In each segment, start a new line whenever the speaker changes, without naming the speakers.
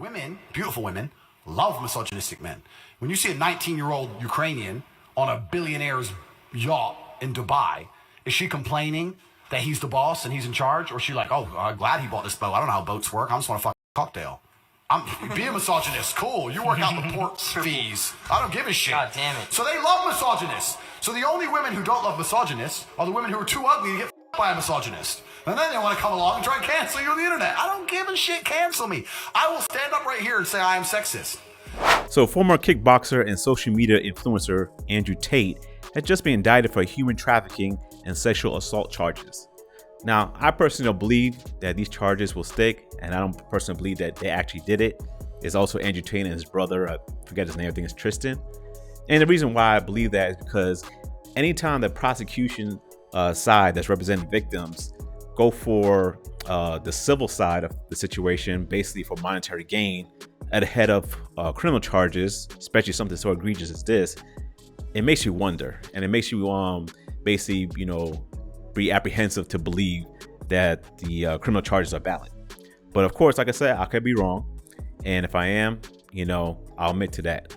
Women, beautiful women, love misogynistic men. When you see a 19-year-old Ukrainian on a billionaire's yacht in Dubai, is she complaining that he's the boss and he's in charge? Or is she like, oh, I'm glad he bought this boat. I don't know how boats work. I just want to fuck a cocktail. I'm be a misogynist. Cool. You work out the port fees. I don't give a shit.
God damn it.
So they love misogynists. So the only women who don't love misogynists are the women who are too ugly to get by a misogynist. And then they want to come along and try and cancel you on the internet. I don't give a shit. Cancel me. I will stand up right here and say I am sexist.
So former kickboxer and social media influencer Andrew Tate has just been indicted for human trafficking and sexual assault charges. Now, I personally don't believe that these charges will stick, and I don't personally believe that they actually did it. It's also Andrew Tate and his brother, I forget his name, I think it's Tristan. And the reason why I believe that is because anytime the prosecution side that's representing victims go for the civil side of the situation, basically for monetary gain, at the head of criminal charges, especially something so egregious as this, it makes you wonder, and it makes you basically, be apprehensive to believe that the criminal charges are valid. But of course, like I said, I could be wrong, and if I am, I'll admit to that.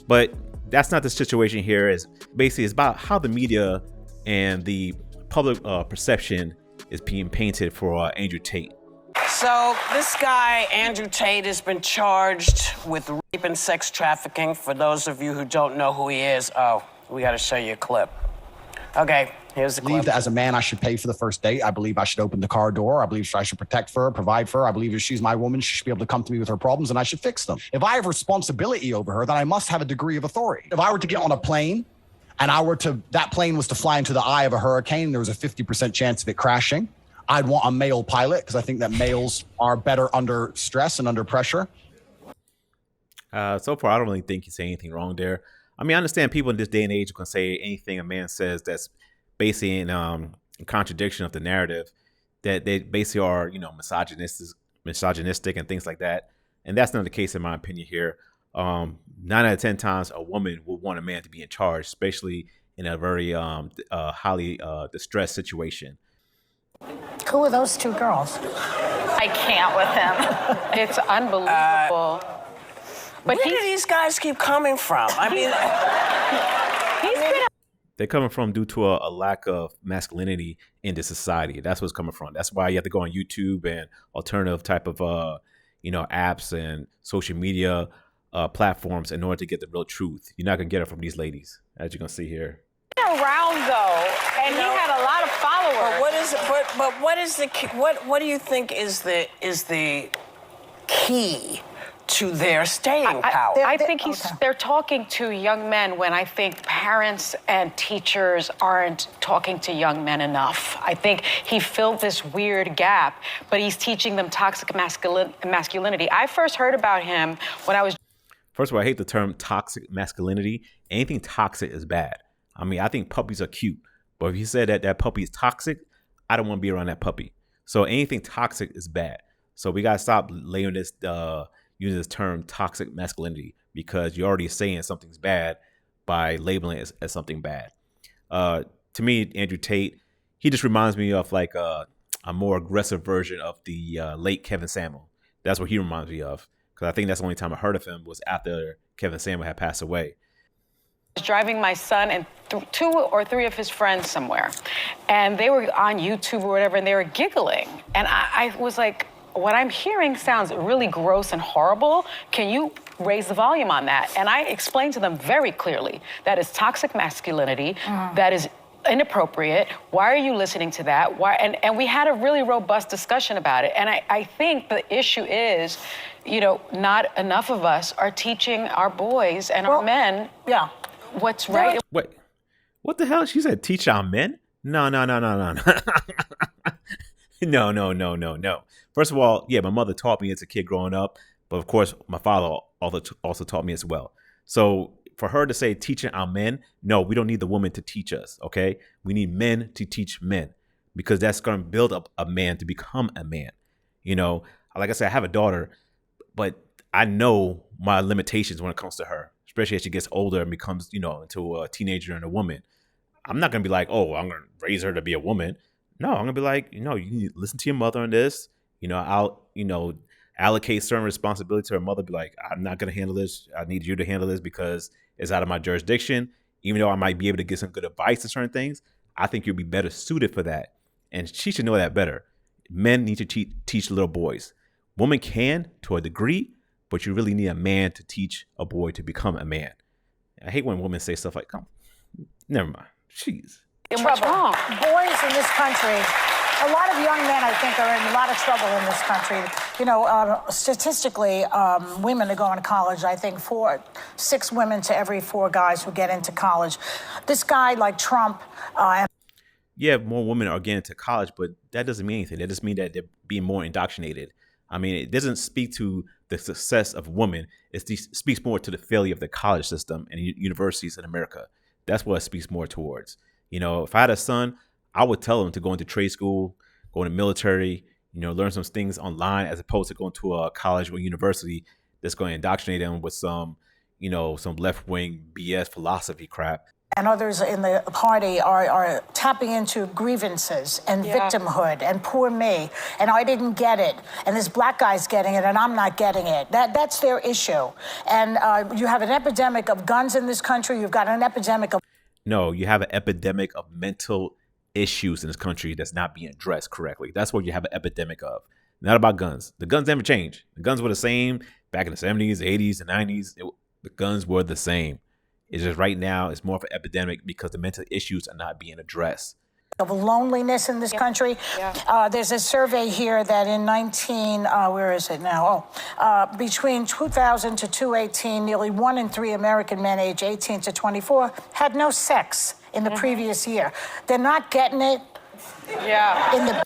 But that's not the situation here. Is basically it's about how the media and the public perception is being painted for Andrew Tate.
So this guy, Andrew Tate, has been charged with rape and sex trafficking. For those of you who don't know who he is, we got to show you a clip. Okay, here's the clip.
I believe that as a man, I should pay for the first date. I believe I should open the car door. I believe I should protect for her, provide for her. I believe if she's my woman, she should be able to come to me with her problems and I should fix them. If I have responsibility over her, then I must have a degree of authority. If I were to get on a plane and that plane was to fly into the eye of a hurricane, there was a 50% chance of it crashing, I'd want a male pilot because I think that males are better under stress and under pressure.
So far, I don't really think he's saying anything wrong there. I mean, I understand people in this day and age can say anything a man says that's basically in contradiction of the narrative, that they basically are, misogynistic and things like that. And that's not the case in my opinion here. 9 out of 10 times a woman would want a man to be in charge, especially in a very highly distressed situation.
Who are those two girls?
I can't with him. It's unbelievable.
But where do these guys keep coming from? I mean,
they're coming from due to a lack of masculinity in the society. That's what's coming from. That's why you have to go on YouTube and alternative type of, apps and social media platforms in order to get the real truth. You're not gonna get it from these ladies, as you're gonna see here.
Around though, and he had a lot of followers.
But what do you think is the key to their staying power?
I think they're talking to young men when I think parents and teachers aren't talking to young men enough. I think he filled this weird gap, but he's teaching them toxic masculinity. I first heard about him when I was...
First of all, I hate the term toxic masculinity. Anything toxic is bad. I mean, I think puppies are cute, but if you said that puppy is toxic, I don't want to be around that puppy. So anything toxic is bad. So we got to stop layering this... using this term toxic masculinity, because you're already saying something's bad by labeling it as something bad. To me, Andrew Tate, he just reminds me of like a more aggressive version of the late Kevin Samuel. That's what he reminds me of, because I think that's the only time I heard of him was after Kevin Samuel had passed away.
I was driving my son and 2 or 3 of his friends somewhere, and they were on YouTube or whatever, and they were giggling. And I was like, what I'm hearing sounds really gross and horrible. Can you raise the volume on that? And I explained to them very clearly that is toxic masculinity, that is inappropriate. Why are you listening to that? Why? And we had a really robust discussion about it. And I think the issue is, not enough of us are teaching our boys and our men what's right.
Wait, what the hell? She said teach our men? No. No. First of all, yeah, my mother taught me as a kid growing up, but of course, my father also taught me as well. So for her to say teaching our men, no, we don't need the woman to teach us, okay? We need men to teach men, because that's going to build up a man to become a man. Like I said, I have a daughter, but I know my limitations when it comes to her, especially as she gets older and becomes, into a teenager and a woman. I'm not going to be like, oh, I'm going to raise her to be a woman. No, I'm going to be like, you need to listen to your mother on this. I'll, allocate certain responsibility to her mother, be like, I'm not going to handle this. I need you to handle this because it's out of my jurisdiction. Even though I might be able to get some good advice on certain things, I think you'll be better suited for that. And she should know that better. Men need to teach little boys. Women can to a degree, but you really need a man to teach a boy to become a man. I hate when women say stuff like, "Come, never mind." Jeez.
What's wrong?
Boys in this country, a lot of young men, I think, are in a lot of trouble in this country. You know, statistically, women are going to college. I think 6 women to every 4 guys who get into college. This guy like Trump.
Yeah, more women are getting into college, but that doesn't mean anything. That just means that they're being more indoctrinated. I mean, it doesn't speak to the success of women. It speaks more to the failure of the college system and universities in America. That's what it speaks more towards. You know, if I had a son, I would tell him to go into trade school, go into military, you know, learn some things online as opposed to going to a college or university that's going to indoctrinate them with some, you know, some left-wing BS philosophy crap.
And others in the party are tapping into grievances and victimhood and poor me, and I didn't get it, and this black guy's getting it, and I'm not getting it. That's their issue. And you have an epidemic of guns in this country. You've got an epidemic of...
No, you have an epidemic of mental issues in this country that's not being addressed correctly. That's what you have an epidemic of. Not about guns. The guns never changed. The guns were the same back in the 70s, 80s, and 90s. The guns were the same. It's just right now it's more of an epidemic because the mental issues are not being addressed.
Of loneliness in this country. There's a survey here that in where is it now? Between 2000 to 2018, nearly 1 in 3 American men aged 18 to 24 had no sex in the previous year. They're not getting it. Yeah.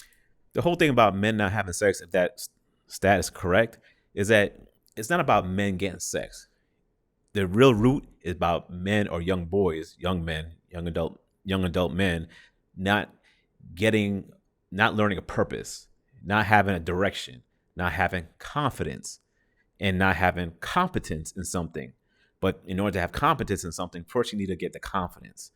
The whole thing about men not having sex, if that stat is correct, is that it's not about men getting sex. The real root is about men or young boys, young men, young adult men, not learning a purpose, not having a direction, not having confidence, and not having competence in something. But in order to have competence in something, first you need to get the confidence.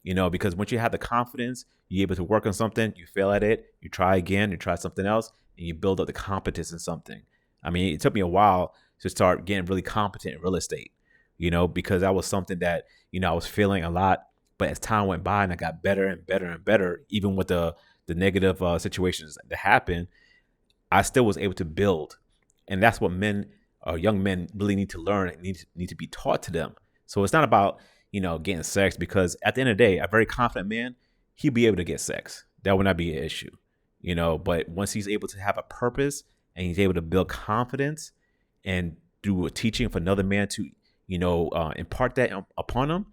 You know, because once you have the confidence, you're able to work on something, you fail at it, you try again, you try something else, and you build up the competence in something. I mean, it took me a while to start getting really competent in real estate, you know, because that was something that, you know, I was feeling a lot. But as time went by and I got better and better and better, even with the negative situations that happened, I still was able to build. And that's what young men really need to learn and need to be taught to them. So it's not about, you know, getting sex, because at the end of the day, a very confident man, he'll be able to get sex. That would not be an issue, you know. But once he's able to have a purpose and he's able to build confidence and do a teaching for another man to, you know, impart that upon him,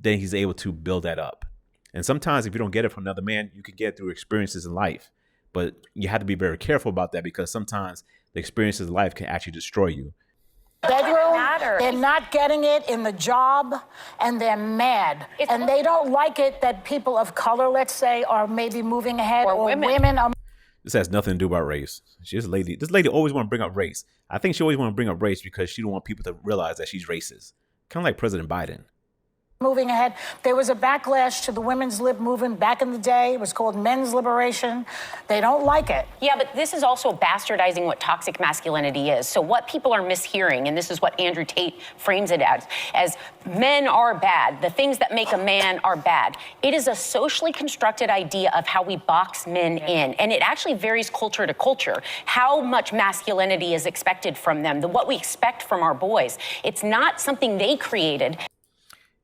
then he's able to build that up. And sometimes if you don't get it from another man, you can get it through experiences in life. But you have to be very careful about that, because sometimes the experiences in life can actually destroy you.
Bedroom, they're not getting it in the job, and they're mad. And they don't like it that people of color, let's say, are maybe moving ahead, or women are...
This has nothing to do about race. This lady always want to bring up race. I think she always want to bring up race because she don't want people to realize that she's racist. Kind of like President Biden.
Moving ahead. There was a backlash to the women's lib movement back in the day. It was called men's liberation. They don't like it.
Yeah, but this is also bastardizing what toxic masculinity is. So what people are mishearing, and this is what Andrew Tate frames it as men are bad. The things that make a man are bad. It is a socially constructed idea of how we box men in. And it actually varies culture to culture, how much masculinity is expected from them, what we expect from our boys. It's not something they created.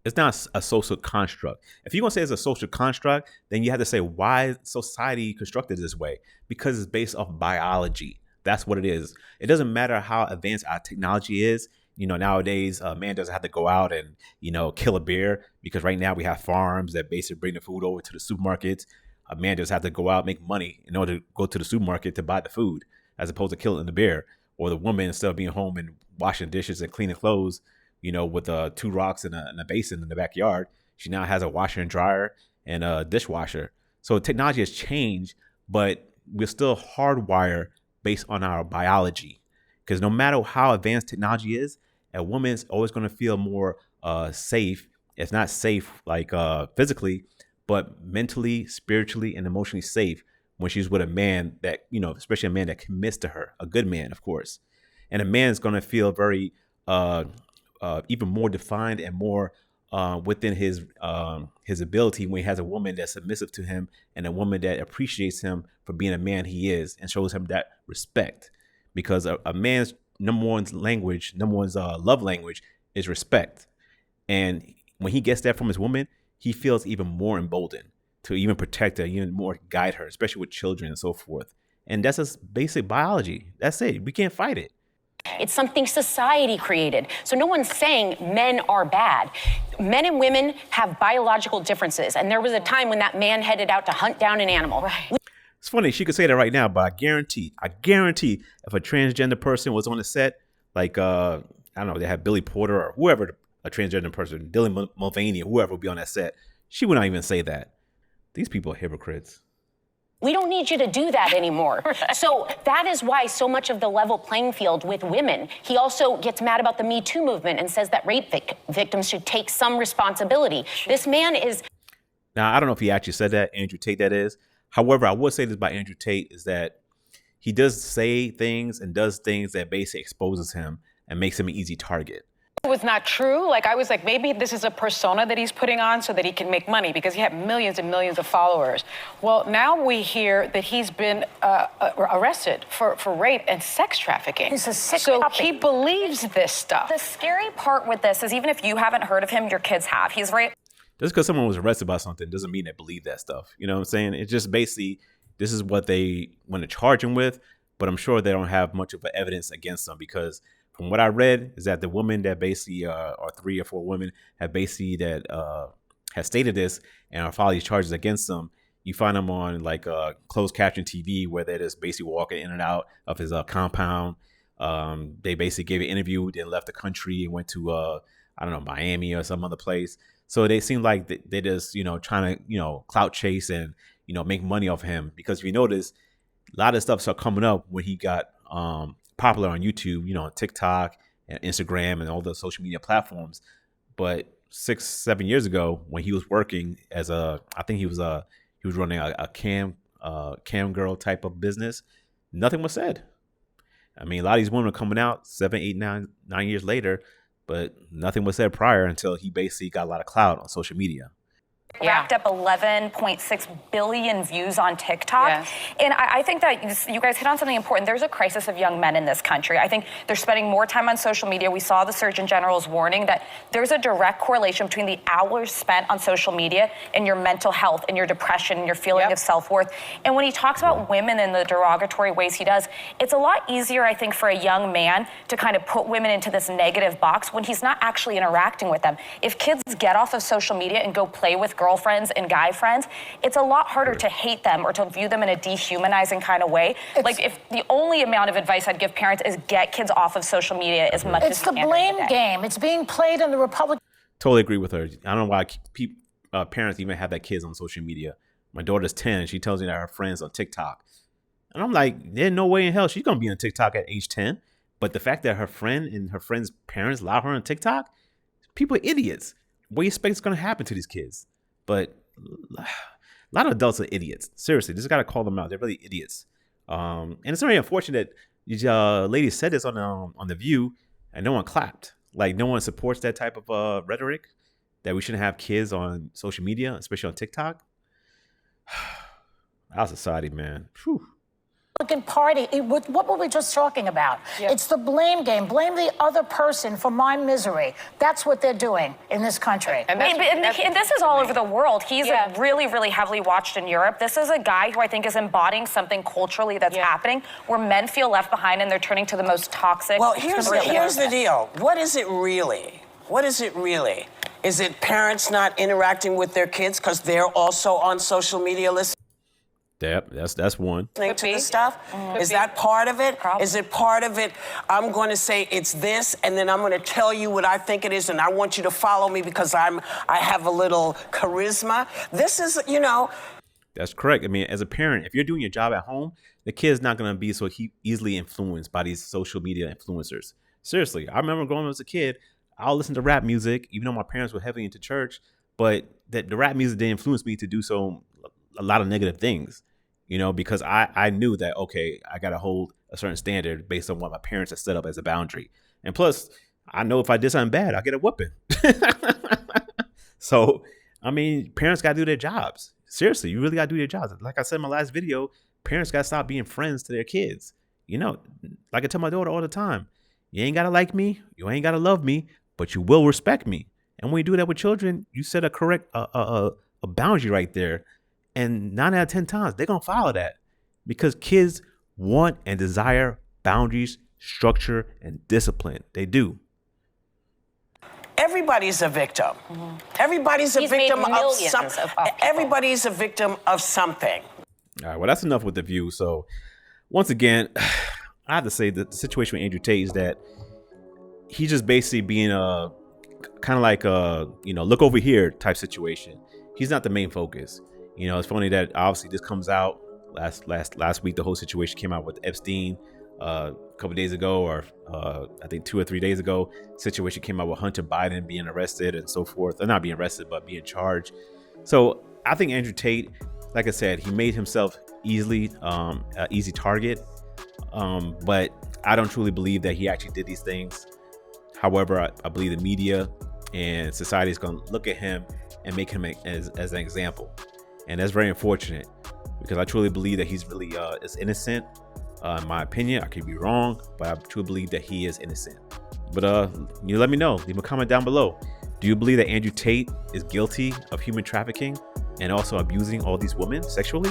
It's not a social construct. If you're going to say it's a social construct, then you have to say, why is society constructed this way? Because it's based off biology. That's what it is. It doesn't matter how advanced our technology is. You know, nowadays, a man doesn't have to go out and, you know, kill a bear, because right now we have farms that basically bring the food over to the supermarkets. A man just have to go out, make money in order to go to the supermarket to buy the food, as opposed to killing the bear. Or the woman, instead of being home and washing dishes and cleaning clothes, you know, with 2 rocks and a basin in the backyard, she now has a washer and dryer and a dishwasher. So technology has changed, but we're still hardwired based on our biology. Because no matter how advanced technology is, a woman is always going to feel more safe. It's not safe like physically, but mentally, spiritually, and emotionally safe when she's with a man that, you know, especially a man that commits to her, a good man, of course. and a man's going to feel very even more defined and more within his ability when he has a woman that's submissive to him and a woman that appreciates him for being a man he is and shows him that respect. Because a man's number one love language is respect. And when he gets that from his woman, he feels even more emboldened to even protect her, even more guide her, especially with children and so forth. And that's just basic biology. That's it. We can't fight it.
It's something society created. So no one's saying men are bad. Men and women have biological differences. And there was a time when that man headed out to hunt down an animal. Right.
It's funny, she could say that right now, but I guarantee if a transgender person was on the set, like, I don't know, they had Billy Porter or whoever, a transgender person, Dylan Mulvaney or whoever would be on that set, she would not even say that. These people are hypocrites.
We don't need you to do that anymore. Right. So that is why so much of the level playing field with women. He also gets mad about the Me Too movement and says that rape victims should take some responsibility. This man is...
Now, I don't know if he actually said that, Andrew Tate that is. However, I would say this about Andrew Tate is that he does say things and does things that basically exposes him and makes him an easy target.
It was not true. Like, I was like, maybe this is a persona that he's putting on so that he can make money because he had millions and millions of followers. Well, now we hear that he's been arrested for rape and sex trafficking.
He's a sick
So
puppy.
he believes this stuff.
The scary part with this is even if you haven't heard of him, your kids have. He's right.
Just because someone was arrested by something doesn't mean they believe that stuff. You know what I'm saying? It's just basically, this is what they want to charge him with, but I'm sure they don't have much of an evidence against him because from what I read is that the women that basically, or 3 or 4 women have basically that have stated this and are filing these charges against them. You find them on like closed caption TV where they're just basically walking in and out of his compound. They basically gave an interview, then left the country and went to, I don't know, Miami or some other place. So they seem like they just, trying to, clout chase and, make money off him. Because if you notice, a lot of stuff started coming up when he got popular on YouTube, on TikTok and Instagram and all the social media platforms. But 6-7 years ago, when he was working as I think he was running a cam girl type of business, nothing was said. I mean, a lot of these women are coming out 7, 8, 9 years later, but nothing was said prior until he basically got a lot of clout on social media.
Racked up 11.6 billion views on TikTok.
Yes.
And I think that you guys hit on something important. There's a crisis of young men in this country. I think they're spending more time on social media. We saw the Surgeon General's warning that there's a direct correlation between the hours spent on social media and your mental health and your depression and your feeling of self-worth. And when he talks about women in the derogatory ways he does, it's a lot easier, I think, for a young man to kind of put women into this negative box when he's not actually interacting with them. If kids get off of social media and go play with girlfriends and guy friends, it's a lot harder to hate them or to view them in a dehumanizing kind of way. Like, if the only amount of advice I'd give parents is get kids off of social media as much as you can.
It's the blame game. It's being played in the Republican.
Totally agree with her. I don't know why parents even have their kids on social media. My daughter's 10 and she tells me that her friends on TikTok. And I'm like, there's no way in hell she's going to be on TikTok at age 10. But the fact that her friend and her friend's parents allow her on TikTok, people are idiots. What do you expect is going to happen to these kids? But a lot of adults are idiots. Seriously, just got to call them out. They're really idiots. And it's very unfortunate that these ladies said this on The View and no one clapped. Like, no one supports that type of rhetoric that we shouldn't have kids on social media, especially on TikTok. Our society, man. Whew.
Party. What were we just talking about? Yeah. It's the blame game. Blame the other person for my misery. That's what they're doing in this country.
And this is all over the world. He's really, really heavily watched in Europe. This is a guy who I think is embodying something culturally that's happening where men feel left behind and they're turning to the most toxic.
Well, here's the deal. What is it really? What is it really? Is it parents not interacting with their kids because they're also on social media listening?
Yep, that's one.
To the stuff? Is that part of it? Probably. Is it part of it? I'm going to say it's this, and then I'm going to tell you what I think it is, and I want you to follow me because I have a little charisma. This is,
That's correct. I mean, as a parent, if you're doing your job at home, the kid's not going to be so easily influenced by these social media influencers. Seriously, I remember growing up as a kid, I'll listen to rap music, even though my parents were heavily into church, but the rap music didn't influence me to do so a lot of negative things, because I knew that, okay, I got to hold a certain standard based on what my parents have set up as a boundary. And plus, I know if I did something bad, I'll get a whooping. So, I mean, parents got to do their jobs. Seriously, you really got to do your jobs. Like I said in my last video, parents got to stop being friends to their kids. You know, like I tell my daughter all the time, you ain't got to like me, you ain't got to love me, but you will respect me. And when you do that with children, you set a correct a boundary right there. And 9 out of 10 times, they're going to follow that because kids want and desire boundaries, structure, and discipline. They do.
Everybody's a victim. Everybody's a
He's
victim
made
of
millions
something.
of people.
Everybody's a victim of something.
All right, well, that's enough with the View. So, once again, I have to say that the situation with Andrew Tate is that he's just basically being a kind of like a, look over here type situation. He's not the main focus. It's funny that obviously this comes out last week. The whole situation came out with Epstein. A couple days ago, or I think 2 or 3 days ago, situation came out with Hunter Biden being arrested and so forth. Or not being arrested, but being charged. So I think Andrew Tate, like I said, he made himself easy target. But I don't truly believe that he actually did these things. However, I believe the media and society is going to look at him and make him as an example. And that's very unfortunate because I truly believe that he's really is innocent. In my opinion, I could be wrong, but I truly believe that he is innocent. But you let me know. Leave a comment down below. Do you believe that Andrew Tate is guilty of human trafficking and also abusing all these women sexually?